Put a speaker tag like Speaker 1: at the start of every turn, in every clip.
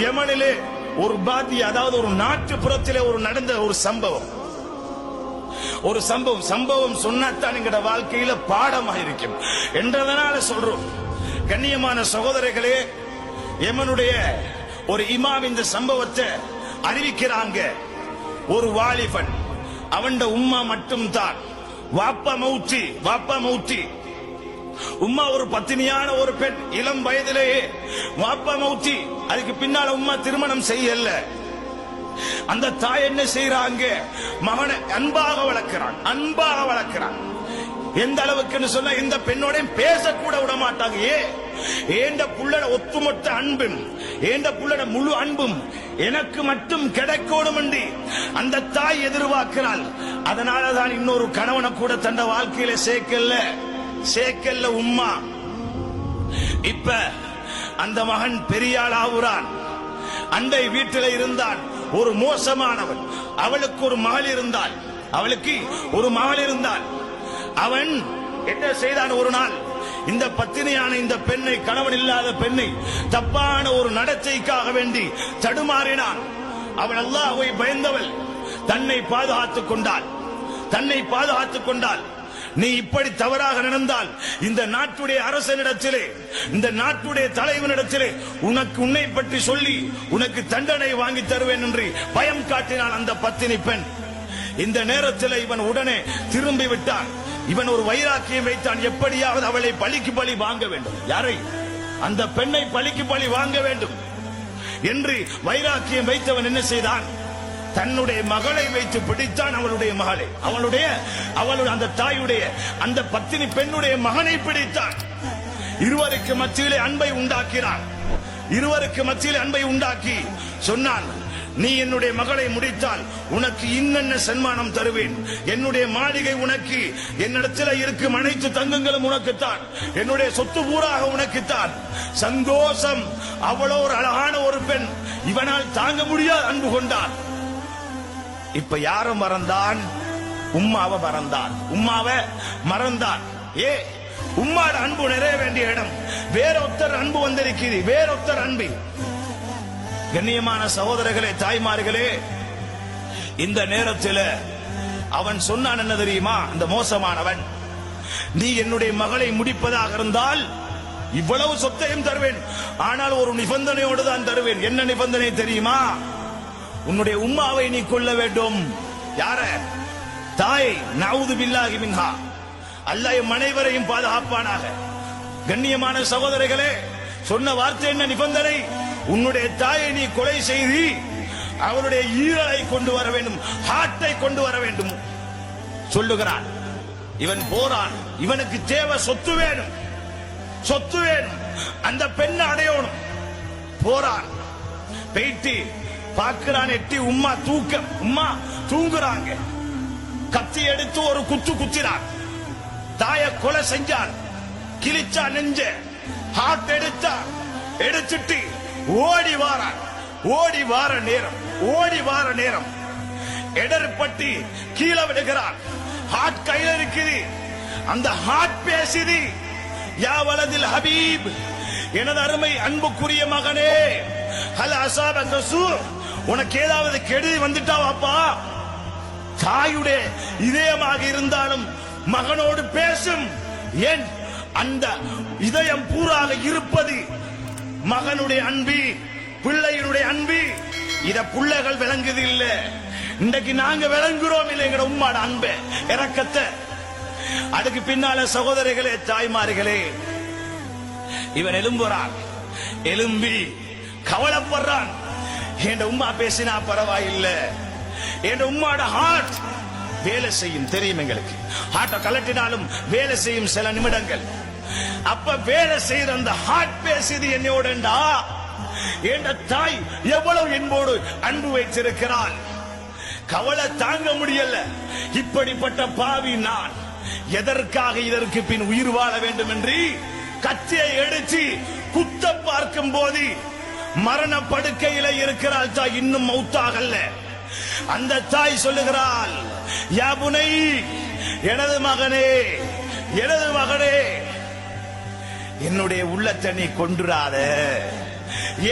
Speaker 1: யமனிலே ஒரு பாதி, அதாவது ஒரு நாட்டுப்புறத்திலே நடந்த ஒரு சம்பவம் சொன்னாத்தான் எங்கட வாழ்க்கையில பாடமாக இருக்கும் என்றதனால சொல்றோம். கண்ணியமான சகோதரர்களே, யமனுடைய ஒரு இமாம் இந்த சம்பவத்தை அறிவிக்கிறாங்க. ஒரு வாலிபன், அவன் உம்மா மட்டும் தான், வாப்பா மௌத்தி. உம்மா ஒரு பத்தினியான ஒரு பெண், இளம் வயதிலேயே வாப்பா மௌத்தி. அதுக்கு பின்னால உம்மா திருமணம் செய்யல. அந்த தாய் என்ன செய்யறாங்க, மகனை அன்பாக வளர்க்கிறான். எந்த அளவுக்கு சொன்னா இந்த பெண்ணோட பேசக்கூட விட மாட்டாங்க. ஏண்ட புள்ளட ஒத்துமொத்த அன்பும், ஏண்ட புள்ளட முழு அன்பும் எனக்கு மட்டும் கிடைக்கணும் என்று அந்த தாய் எதிர்பார்க்கிறாள். அதனாலதான் இன்னொரு கணவனை கூட தன் வாழ்க்கையில சேர்க்கல உம்மா. இப்ப அந்த மகன் பெரியாள் ஆகுறான். அண்டை வீட்டில இருந்தான் ஒரு மோசமானவன். அவளுக்கு ஒரு மகள் இருந்தாள். அவன் என்ன செய்தான், ஒரு நாள் இந்த பத்தினியான இந்த பெண்ணை, கணவன் இல்லாத பெண்ணை தப்பான ஒரு நடத்தைக்காக வேண்டி தடுமாறினான். அவள் அல்லாஹ்வை பயந்தவள், தன்னை பாதுகாத்துக் கொண்டாள். நீ இப்படி தவறாக நடந்தால் இந்த நாட்டுடைய அரசனிடத்திலே, இந்த நாட்டுடைய தலைவனிடத்திலே உன்னை பற்றி சொல்லி உனக்கு தண்டனை வாங்கி தருவேன் என்று பயம் காட்டினான் அந்த பத்தினி பெண். இந்த நேரத்தில் இவன் உடனே திரும்பி விட்டான். இவன் ஒரு வைராக்கியம் வைத்தான், எப்படியாவது அவளை பழிக்கு பழி வாங்க வேண்டும். யாரை? அந்த பெண்ணை பழிக்கு பழி வாங்க வேண்டும் என்று வைராக்கியம் வைத்தவன் என்ன செய்தான், தன்னுடைய மகளை வைத்து பிடித்தான். அவளுடைய அந்த தாயுடைய, அந்த பத்தினி பெண்ணுடைய மகனை பிடித்தான். இருவருக்கு மத்தியிலே அன்பை உண்டாக்கி சொன்னான், நீ என்னுடைய மகளை முடித்தால் உனக்கு இன்னென்ன சன்மானம் தருவேன். என்னுடைய மாளிகை உனக்கு, என்னிடத்தில் இருக்கும் அனைத்து தங்கங்களும் உனக்குத்தான், என்னுடைய சொத்து பூராக உனக்குத்தான். சந்தோஷம். அவ்வளோ ஒரு அழகான ஒரு பெண், இவனால் தாங்க முடியாத அன்பு கொண்டான். இப்ப யார மறந்தான்? உம்மாவை மறந்தான். உம்மாட அன்பு நிறைய வேண்டிய இடம் வேறொத்தர் அன்பு வந்திருக்கிறது, வேறொத்தர் அன்பு. கண்ணியமான சகோதரர்களே, தாய்மார்களே, இந்த நேரத்தில் அவன் சொன்னான் என்ன தெரியுமா, இந்த மோசமானவன், நீ என்னுடைய மகளை முடிப்பதாக இருந்தால் இவ்வளவு சொத்தையும் தருவேன், ஆனால் ஒரு நிபந்தனையோடு தான் தருவேன். என்ன நிபந்தனை தெரியுமா? உன்னுடைய உம்மாவை நீ கொல்ல வேண்டும். யார? தாயை. நவுது பில்லாஹி மின்ஹா. அல்லாஹ் எம் அனைவரையும் பாதுகாப்பானாக. கண்ணியமான சகோதரர்களே, சொன்ன வார்த்தை என்ன நிபந்தனை? உன்னுடைய தாயை நீ கொலை செய்து அவருடைய ஈரலை கொண்டு வர வேண்டும், ஹார்ட்டை கொண்டு வர வேண்டும் சொல்லுகிறான். இவன் போறான். இவனுக்கு தேவை சொத்து வேணும். அந்த பெண்ணை அடையணும். போறான். போயிட்டு பார்க்கிறான், எட்டி உம்மா தூங்குறாங்க. கத்தி எடுத்து ஒரு குத்தினான். தாய கொலை செஞ்சான். கிழிச்சா நெஞ்ச, ஹார்ட் எடுத்துட்டு ஓடி வார நேரம் எடர்பட்டி கீழே விடுகிறான். ஹார்ட் கையில இருக்குது. அந்த ஹார்ட் பேசுது, யா வலதில் ஹபீப், எனது அருமை அன்புக்குரிய மகனே, ஹல் அஸாபக சூ, உனக்கு ஏதாவது கெடுதி வந்துட்டா வாப்பா. தாயுடைய இதயமாக இருந்தாலும் மகனோடு பேசும். ஏன்? அந்த இதயம் பூராக இருப்பது மகனுடைய அன்பு, பிள்ளையினுடைய அன்பு. இத பிள்ளைகள் விளங்குது இல்ல. இன்றைக்கு நாங்க விளங்குறோம் இல்லை எங்கட உம்மாட அன்பு, இரக்கத்தை. அதுக்கு பின்னால சகோதரிகளே, தாய்மார்களே, இவன் எழும்பி கவலைப்படுறான். என் உம்மா பேசினா பரவாயில்லை, என் உம்மாட ஹார்ட் வேலை செய்யும். தெரியும் எங்களுக்கு, ஹார்ட்டை கலட்டினாலும் வேலை செய்யும் சில நிமிடங்கள். அப்ப வேலை செய்யற அந்த ஹார்ட் பேசுது என்னோடா. என் தாய் எவ்வளவு என்போடு அன்பு வைத்திருக்கிறாள். கவலை தாங்க முடியல. இப்படிப்பட்ட பாவி நான் எதற்காக இதற்கு பின் உயிர் வாழ வேண்டும் என்று கத்தியை எடுத்து குத்த பார்க்கும் போது மரண படுக்கையில இருக்கிறாள் தாய், இன்னும் மௌத்தாகல்ல. அந்த தாய் சொல்லுகிறாள், யா புனை, எனது மகனே, என்னுடைய உள்ளத்தை நீ கொன்றுறாத,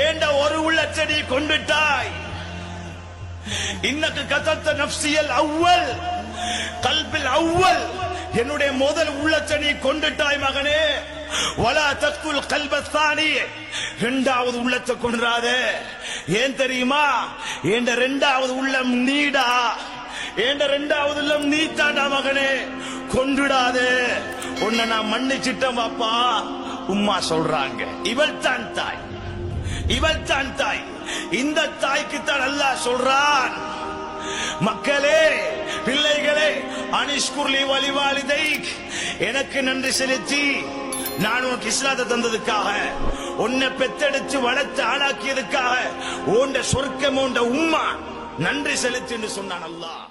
Speaker 1: ஏண்ட ஒரு உள்ளத்தை நீ கொண்டுட்டாய். இன்னக்கு கதத்த நஃப்சியல் அவ்வல் கல்பில் அவ்வல், என்னுடைய முதல் உள்ளத்தை நீ கொண்டுட்டாய் மகனே. வலா தக்குல் கல்பத்தானி, இரண்டாவது உள்ளத்தை கொன்றாதே. ஏன் தெரியுமா? என்ற இரண்டாவது உள்ளம் நீடா, என்ற இரண்டாவது உள்ளம் நீத்தாண்டா மகனே, கொன்றுடாதே. உன்னை நான் மன்னிச்சிட்டேன் பாப்பா. உம்மா சொல்றாங்க, இவள் தான் தாய், இவள் தான் தாய். இந்த தாய்க்கு தான் அல்லாஹ் சொல்றான், மக்களே, பிள்ளைகளே, அனிஷ்குர்லி வலிவாலிதை, எனக்கு நன்றி செலுத்தி நான் உனக்கு இஸ்லாத்தை தந்ததுக்காக, உன்னை பெத்தெடுத்து வளர்த்து ஆளாக்கியதுக்காக, உன்ட சொர்க்கம் உண்ட உம்மா நன்றி செலுத்தி என்று சொன்னான் அல்லாஹ்.